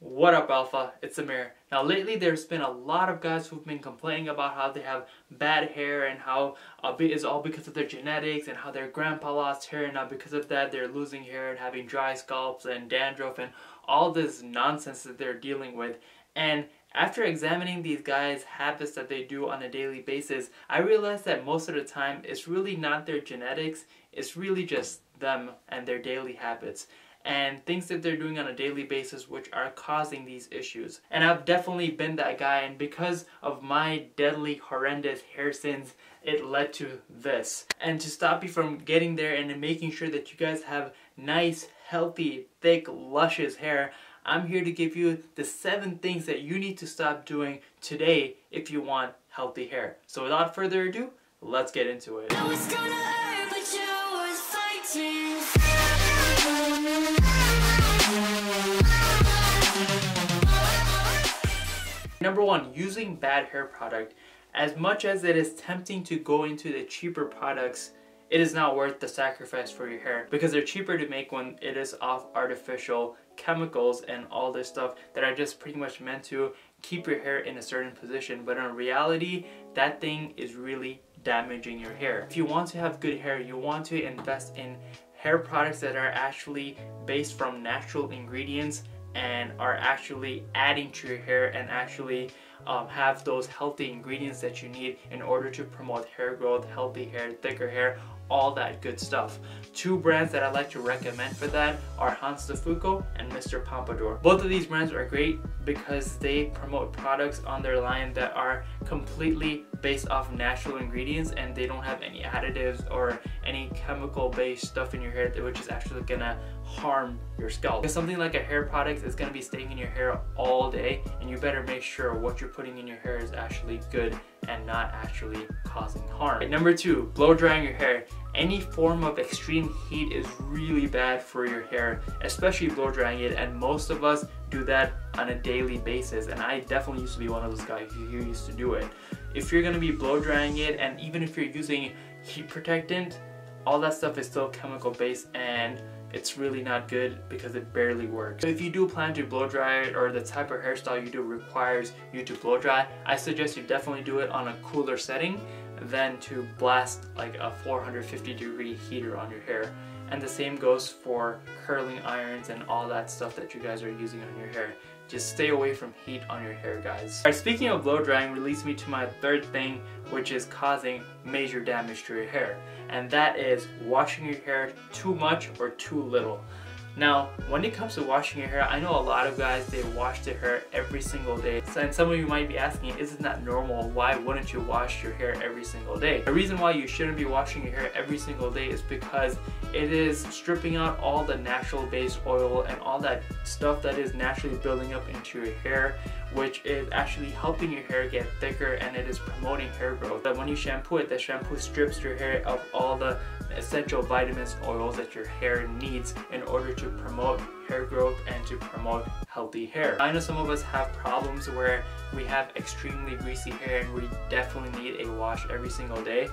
What up, Alpha? It's Amir. Now lately there's been a lot of guys who've been complaining about how they have bad hair and how it's all because of their genetics and how their grandpa lost hair and now because of that they're losing hair and having dry scalps and dandruff and all this nonsense that they're dealing with. And after examining these guys' habits that they do on a daily basis, I realized that most of the time it's really not their genetics, it's really just them and their daily habits and things that they're doing on a daily basis which are causing these issues. And I've definitely been that guy, and because of my deadly horrendous hair sins, it led to this. And to stop you from getting there and making sure that you guys have nice, healthy, thick, luscious hair, I'm here to give you the 7 things that you need to stop doing today if you want healthy hair. So without further ado, let's get into it. Number 1, using bad hair product. As much as it is tempting to go into the cheaper products, it is not worth the sacrifice for your hair because they're cheaper to make when it is off artificial chemicals and all this stuff that are just pretty much meant to keep your hair in a certain position. But in reality, that thing is really damaging your hair. If you want to have good hair, you want to invest in hair products that are actually based from natural ingredients and are actually adding to your hair and actually have those healthy ingredients that you need in order to promote hair growth, healthy hair, thicker hair, all that good stuff. 2 brands that I like to recommend for that are Hanz De Fuko and Mr. Pompadour. Both of these brands are great because they promote products on their line that are completely based off natural ingredients and they don't have any additives or any chemical based stuff in your hair which is actually gonna harm your scalp. Because something like a hair product is gonna be staying in your hair all day, and you better make sure what you're putting in your hair is actually good and not actually causing harm. Number 2, blow drying your hair. Any form of extreme heat is really bad for your hair, especially blow drying it, and most of us do that on a daily basis, and I definitely used to be one of those guys who used to do it. If you're going to be blow drying it, and even if you're using heat protectant, all that stuff is still chemical based and it's really not good because it barely works. So if you do plan to blow dry it, or the type of hairstyle you do requires you to blow dry, I suggest you definitely do it on a cooler setting than to blast like a 450-degree heater on your hair. And the same goes for curling irons and all that stuff that you guys are using on your hair. Just stay away from heat on your hair, guys. Alright, speaking of blow drying leads me to my 3rd thing, which is causing major damage to your hair. And that is washing your hair too much or too little. Now, when it comes to washing your hair, I know a lot of guys, they wash their hair every single day. And some of you might be asking, isn't that normal? Why wouldn't you wash your hair every single day? The reason why you shouldn't be washing your hair every single day is because it is stripping out all the natural based oil and all that stuff that is naturally building up into your hair, which is actually helping your hair get thicker, and it is promoting hair growth. But when you shampoo it, the shampoo strips your hair of all the essential vitamins and oils that your hair needs in order to promote hair growth and to promote healthy hair. I know some of us have problems where we have extremely greasy hair and we definitely need a wash every single day.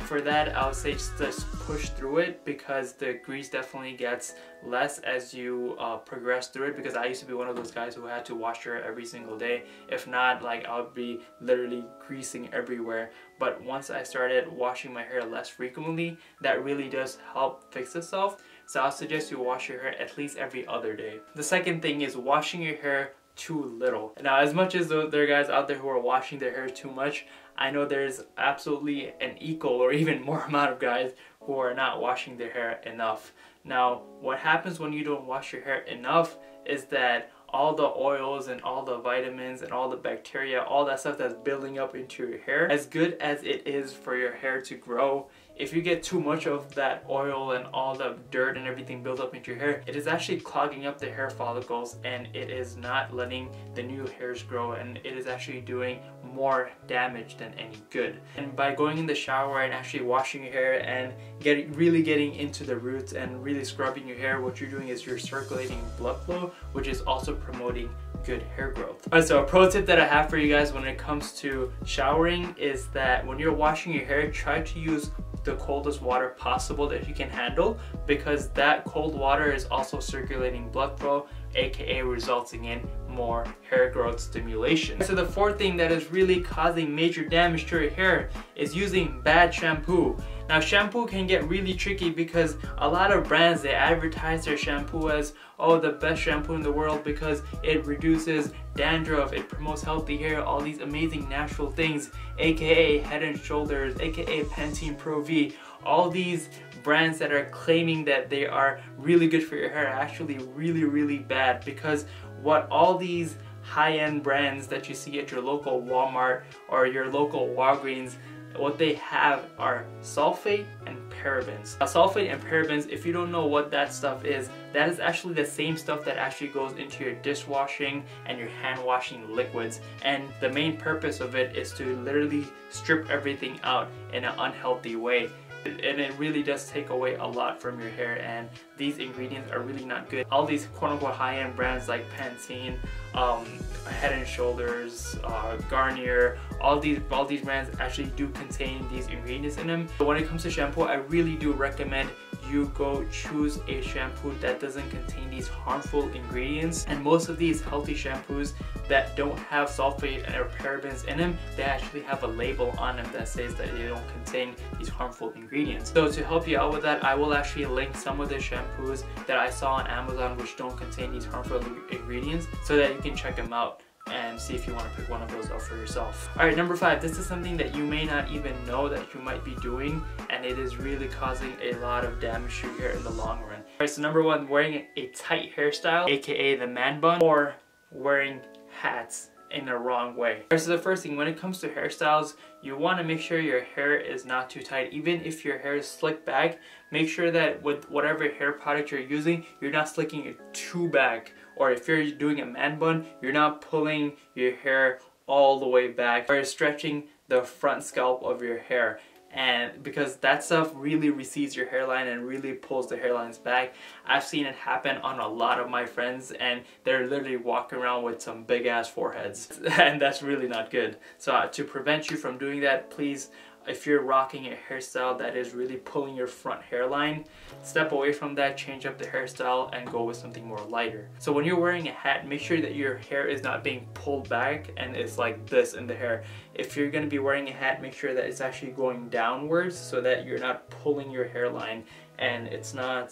For that, I would say just push through it because the grease definitely gets less as you progress through it, because I used to be one of those guys who had to wash your hair every single day. If not, like, I would be literally greasing everywhere. But once I started washing my hair less frequently, that really does help fix itself. So I'll suggest you wash your hair at least every other day. The second thing is washing your hair too little. Now, as much as there are guys out there who are washing their hair too much, I know there's absolutely an equal or even more amount of guys who are not washing their hair enough. Now, what happens when you don't wash your hair enough is that all the oils and all the vitamins and all the bacteria, all that stuff that's building up into your hair, as good as it is for your hair to grow, if you get too much of that oil and all the dirt and everything build up into your hair, it is actually clogging up the hair follicles and it is not letting the new hairs grow, and it is actually doing more damage than any good. And by going in the shower and actually washing your hair and really getting into the roots and really scrubbing your hair, what you're doing is you're circulating blood flow, which is also promoting good hair growth. Alright, so a pro tip that I have for you guys when it comes to showering is that when you're washing your hair, try to use the coldest water possible that you can handle, because that cold water is also circulating blood flow, aka resulting in more hair growth stimulation. So the fourth thing that is really causing major damage to your hair is using bad shampoo. Now shampoo can get really tricky because a lot of brands, they advertise their shampoo as, oh, the best shampoo in the world because it reduces dandruff, it promotes healthy hair, all these amazing natural things, aka Head and Shoulders, aka Pantene Pro V. All these brands that are claiming that they are really good for your hair are actually really bad, because what all these high-end brands that you see at your local Walmart or your local Walgreens, what they have are sulfate and parabens. Now, sulfate and parabens, if you don't know what that stuff is, that is actually the same stuff that actually goes into your dishwashing and your hand washing liquids, and the main purpose of it is to literally strip everything out in an unhealthy way. And it really does take away a lot from your hair, and these ingredients are really not good. All these quote-unquote high-end brands like Pantene, Head and Shoulders, Garnier, all these brands actually do contain these ingredients in them. But when it comes to shampoo, I really do recommend you go choose a shampoo that doesn't contain these harmful ingredients. And most of these healthy shampoos that don't have sulfate or parabens in them, they actually have a label on them that says that they don't contain these harmful ingredients. So to help you out with that, I will actually link some of the shampoos that I saw on Amazon which don't contain these harmful ingredients, so that you can check them out and see if you want to pick one of those up for yourself. Alright, number 5, this is something that you may not even know that you might be doing, and it is really causing a lot of damage to your hair in the long run. Alright, so number 1, wearing a tight hairstyle, aka the man bun, or wearing hats in the wrong way. Alright, so the first thing, when it comes to hairstyles, you want to make sure your hair is not too tight. Even if your hair is slicked back, make sure that with whatever hair product you're using, you're not slicking it too back. Or if you're doing a man bun, you're not pulling your hair all the way back or stretching the front scalp of your hair. And because that stuff really recedes your hairline and really pulls the hairlines back. I've seen it happen on a lot of my friends, and they're literally walking around with some big ass foreheads, and that's really not good. So to prevent you from doing that, please, if you're rocking a hairstyle that is really pulling your front hairline, step away from that, change up the hairstyle, and go with something more lighter. So when you're wearing a hat, make sure that your hair is not being pulled back and it's like this in the hair. If you're going to be wearing a hat, make sure that it's actually going downwards so that you're not pulling your hairline, and it's not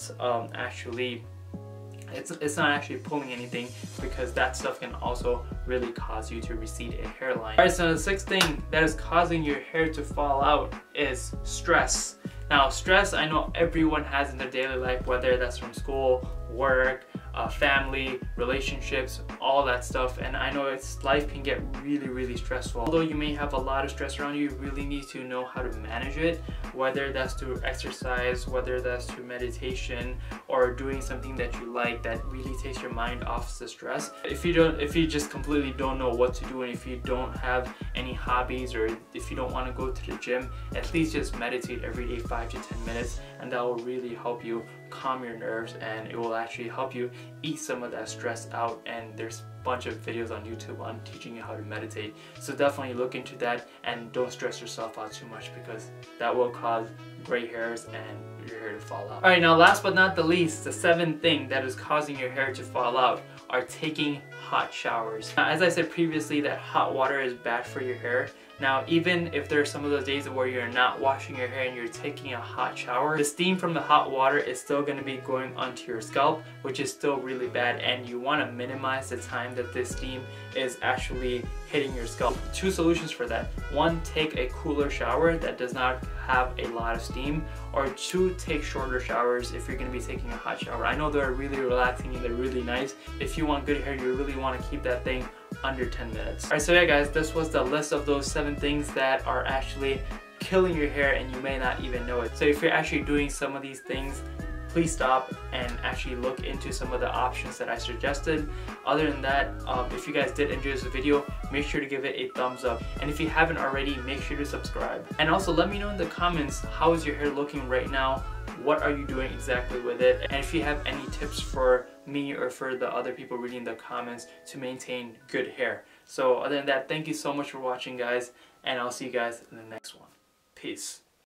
it's not actually pulling anything, because that stuff can also really cause you to recede a hairline. Alright, so the 6th thing that is causing your hair to fall out is stress. Now stress, I know everyone has in their daily life, whether that's from school, work, family, relationships, all that stuff, and I know life can get really stressful. Although you may have a lot of stress around you, you really need to know how to manage it, whether that's through exercise, whether that's through meditation, or doing something that you like that really takes your mind off the stress. If you just completely don't know what to do, and if you don't have any hobbies, or if you don't want to go to the gym, at least just meditate every day 5 to 10 minutes, and that will really help you calm your nerves, and it will actually help you ease some of that stress out. And there's a bunch of videos on YouTube on teaching you how to meditate, so definitely look into that, and don't stress yourself out too much, because that will cause gray hairs and your hair to fall out. Alright, now last but not the least, the 7th thing that is causing your hair to fall out are taking hot showers. Now, as I said previously, that hot water is bad for your hair. Now, even if there are some of those days where you're not washing your hair and you're taking a hot shower, the steam from the hot water is still going to be going onto your scalp, which is still really bad, and you want to minimize the time that this steam is actually hitting your scalp. 2 solutions for that. 1, take a cooler shower that does not have a lot of steam, or 2, take shorter showers if you're going to be taking a hot shower. I know they're really relaxing and they're really nice. If you want good hair, you really want to keep that thing under 10 minutes. Alright, so yeah guys, this was the list of those 7 things that are actually killing your hair and you may not even know it. So if you're actually doing some of these things, please stop and actually look into some of the options that I suggested. Other than that, if you guys did enjoy this video, make sure to give it a thumbs up, and if you haven't already, make sure to subscribe. And also let me know in the comments, how is your hair looking right now? What are you doing exactly with it? And if you have any tips for me or for the other people reading the comments to maintain good hair. So other than that, thank you so much for watching guys, and I'll see you guys in the next one. Peace.